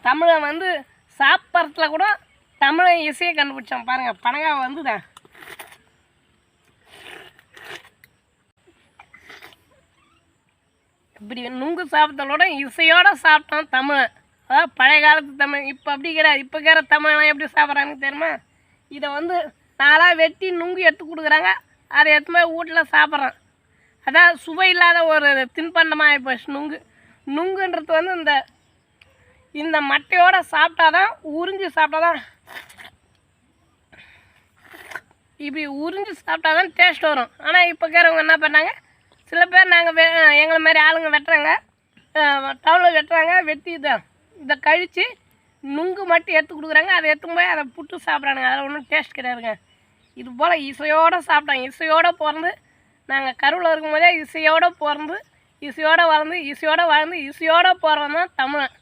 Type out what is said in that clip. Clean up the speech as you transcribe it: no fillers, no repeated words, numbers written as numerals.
தமிழை வந்து சாப்பிட்றதுல கூட தமிழை இசையை கண்டுபிடிச்சான் பாருங்கள். பனங்காய் வந்துதான் இப்படி நுங்கு சாப்பிட்டதோட இசையோடு சாப்பிட்டான் தமிழ். அதாவது பழைய காலத்து தமிழ். இப்போ அப்படி கிடையாது. இப்போ இருக்கிற தமிழ்லாம் எப்படி சாப்பிட்றாங்கன்னு தெரியுமா? இதை வந்து நாளாக வெட்டி நுங்கு எடுத்து கொடுக்குறாங்க. அதை எடுத்து போய் வீட்டில் சாப்பிட்றான். அதாவது சுவை இல்லாத ஒரு தின்பண்டமாக ஆகிப்போச்சு நுங்கு. நுங்குன்றது வந்து இந்த மட்டையோடு சாப்பிட்டாதான், உறிஞ்சி சாப்பிட்டாதான், இப்படி உறிஞ்சி சாப்பிட்டாதான் டேஸ்ட் வரும். ஆனால் இப்போ இருக்கிறவங்க என்ன பண்ணாங்க, சில பேர் நாங்கள் எங்களை மாதிரி ஆளுங்க வெட்டுறாங்க, டவுனில் வெட்டுறாங்க, வெட்டி இதை கழித்து நுங்கு மட்டும் எடுத்து கொடுக்குறாங்க. அதை எடுத்து போய் அதை புட்டு சாப்பிட்றானுங்க. அதில் ஒன்றும் டேஸ்ட் கிடையாதுங்க. இது போல் இசையோடு சாப்பிட்டோம். இசையோடு பிறந்து நாங்கள் கருவில் இருக்கும்போதே இசையோடு பிறந்து, இசையோடு வளர்ந்து, இசையோடு வாழ்ந்து, இசையோடு போகிறவன் தான் தமிழன்.